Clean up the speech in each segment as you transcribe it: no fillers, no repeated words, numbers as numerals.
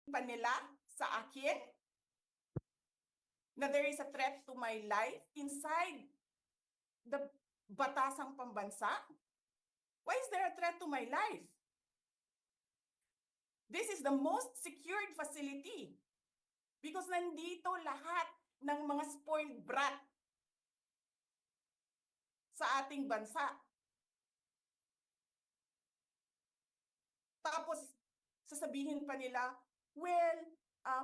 pa nila sa akin na there is a threat to my life inside the batasang pambansa? Why is there a threat to my life? This is the most secured facility because nandito lahat ng mga spoiled brat sa ating bansa. Tapos, sasabihin pa nila, well,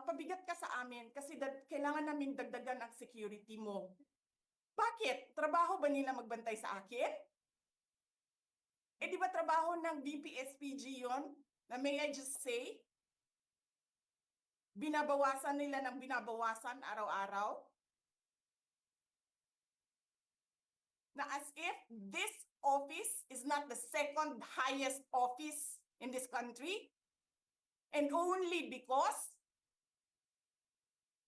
pabigat ka sa amin kasi kailangan namin dagdagan ang security mo. Bakit? Trabaho ba nila magbantay sa akin? Eh di ba trabaho ng BPSPG yon? Na may I just say? Binabawasan nila ng binabawasan araw-araw? Na as if this office is not the second highest office in this country, and only because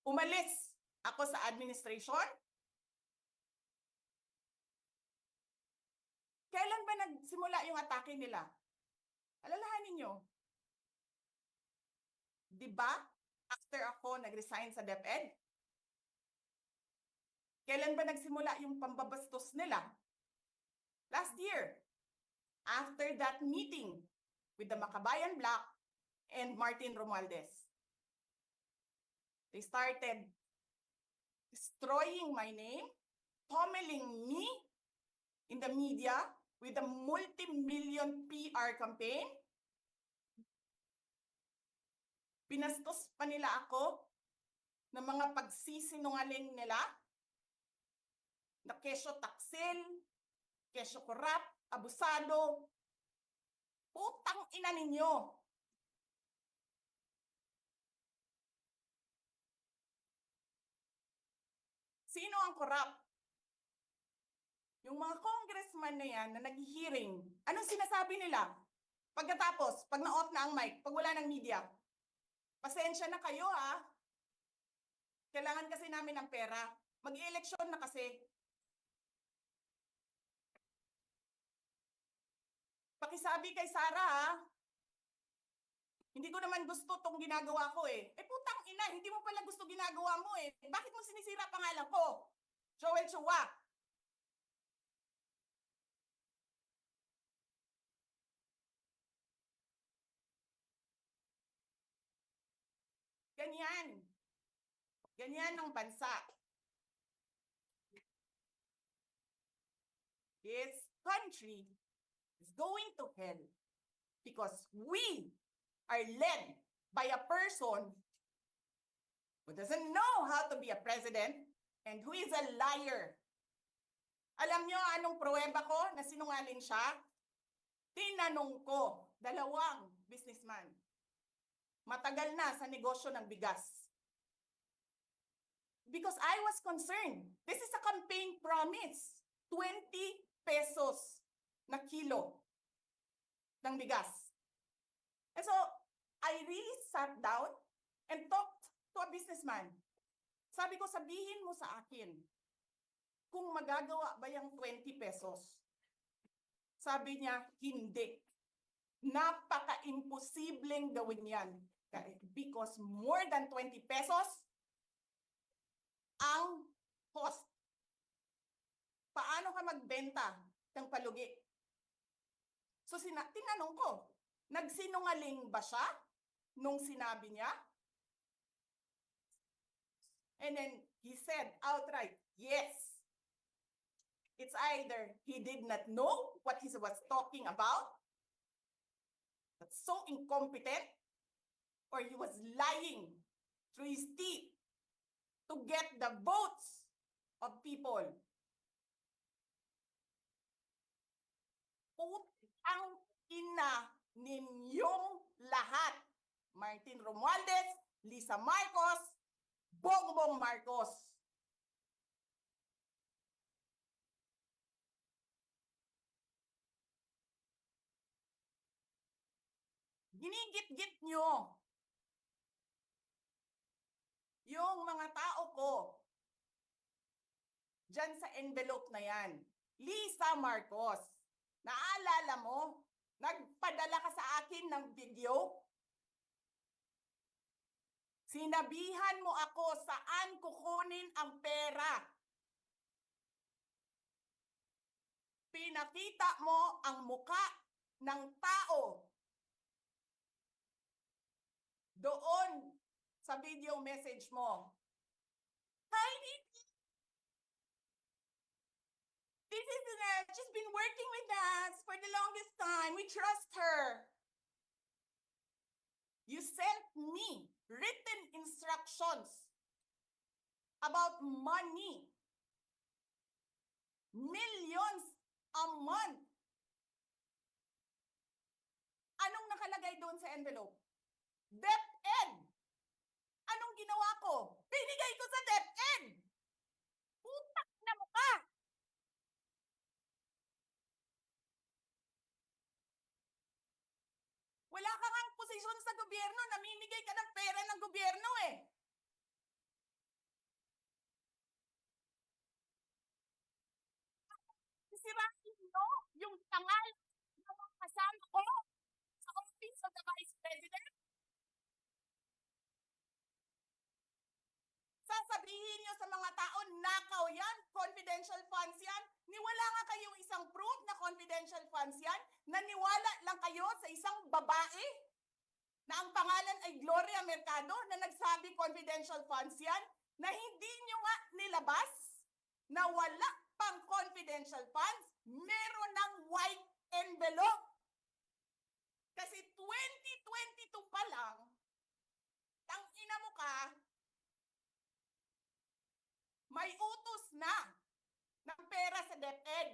umalis ako sa administration? Kailan ba nagsimula yung atake nila? Alalahanin nyo. Di ba? After ako nag-resign sa DepEd? Kailan ba nagsimula yung pambabastos nila? Last year. After that meeting with the Makabayan Bloc and Martin Romualdez. They started destroying my name, pummeling me in the media with a multi-million PR campaign. Pinastos pa nila ako ng mga pagsisinungaling nila na kesyo taksil, kesyo korap, abusado. Putang ina ninyo. Sino ang korap? Yung mga congressman na yan na nag-hearing, anong sinasabi nila? Pagkatapos, pag na-off na ang mic, pag wala ng media, pasensya na kayo ha. Kailangan kasi namin ng pera. Mag-i-eleksyon na kasi. Pakisabi kay Sara ha. Hindi ko naman gusto tong ginagawa ko eh. Eh putang ina, hindi mo pala gusto ginagawa mo eh. Bakit mo sinisira pangalan ko? Joel Chua. Ganyan. Ganyan ang bansa. This country is going to hell because we are led by a person who doesn't know how to be a president and who is a liar. Alam nyo anong pruweba ko na sinungaling siya? Tinanong ko, dalawang businessman. Matagal na sa negosyo ng bigas. Because I was concerned. This is a campaign promise. 20 pesos na kilo ng bigas. And so, I really sat down and talked to a businessman. Sabi ko, sabihin mo sa akin, kung magagawa ba yung 20 pesos? Sabi niya, hindi. Napaka-imposibleng gawin yan. Because more than 20 pesos ang cost. Paano ka magbenta ng palugi? So tinanong ko, nagsinungaling ba siya nung sinabi niya? And then he said outright, yes. It's either he did not know what he was talking about, that's so incompetent, or he was lying through his teeth to get the votes of people. Putang ina ninyong lahat. Martin Romualdez, Lisa Marcos, Bongbong Marcos. Ginigit-git nyo yung mga tao ko dyan sa envelope na yan. Lisa Marcos, naalala mo? Nagpadala ka sa akin ng video Sinabihan mo ako saan kukunin ang pera. Pinakita mo ang muka ng tao doon sa video message mo. Hi, Nikki. This is she's been working with us for the longest time. We trust her. You sent me written instructions about money. Millions a month. Anong nakalagay doon sa envelope? DepEd. Anong ginawa ko? Binigay ko sa DepEd. Putak na mukha. Wala ka ngang posisyon sa gobyerno, namimigay ka ng pera ng gobyerno eh. Sisirain mo yung tangal ng mga kasama ko sa Office of the Vice President. Sasabihin nyo sa mga tao, nakaw yan, confidential funds yan. Niwala nga kayong isang proof na confidential funds yan. Naniwala lang kayo sa isang babae na ang pangalan ay Gloria Mercado na nagsabi confidential funds yan, na hindi nyo nga nilabas na wala pang confidential funds, meron ng white envelope. Kasi 2022 pa lang, ang ina mo ka, may utos na ng pera sa DepEd.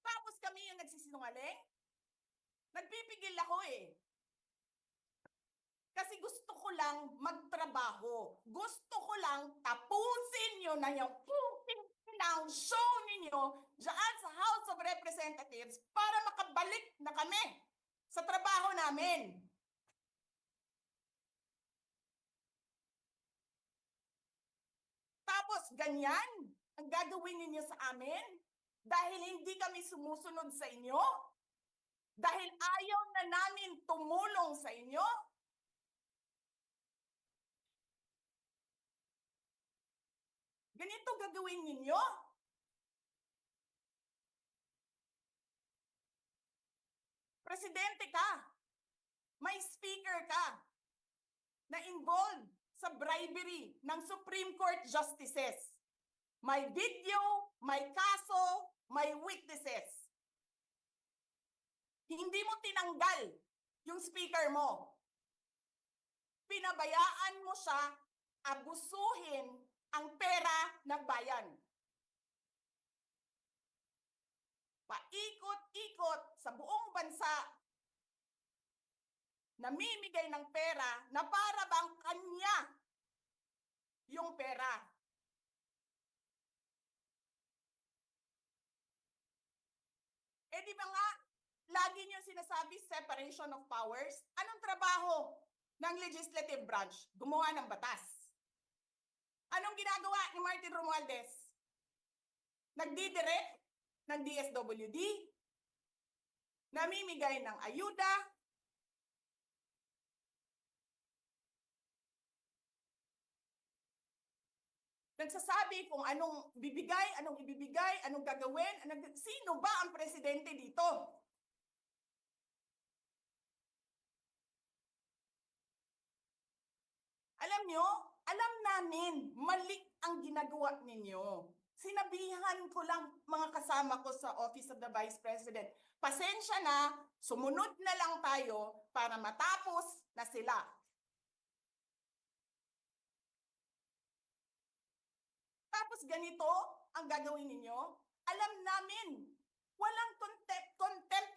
Tapos kami yung nagsisinungaling? Nagpipigil ako eh. Kasi gusto ko lang magtrabaho. Gusto ko lang tapusin nyo na yung ng show ninyo dyan sa House of Representatives para makabalik na kami sa trabaho namin. Tapos ganyan ang gagawin ninyo sa amin dahil hindi kami sumusunod sa inyo? Dahil ayaw na namin tumulong sa inyo? Ganito gagawin ninyo? Presidente ka, may speaker ka na involved sa bribery ng Supreme Court justices. May video, may kaso, may witnesses. Hindi mo tinanggal yung speaker mo. Pinabayaan mo siya abusuhin ang pera ng bayan. Paikot-ikot sa buong bansa, namimigay ng pera na para bang kanya yung pera. Eh di ba nga, lagi niyo sinasabi separation of powers? Anong trabaho ng legislative branch? Gumawa ng batas. Anong ginagawa ni Martin Romualdez? Nagdidirect ng DSWD, namimigay ng ayuda, nagsasabi kung anong bibigay, anong ibibigay, anong gagawin, sino ba ang presidente dito? Alam nyo, alam namin, mali ang ginagawa ninyo. Sinabihan ko lang mga kasama ko sa Office of the Vice President, pasensya na, sumunod na lang tayo para matapos na sila. Tapos ganito ang gagawin ninyo? Alam namin, walang contempt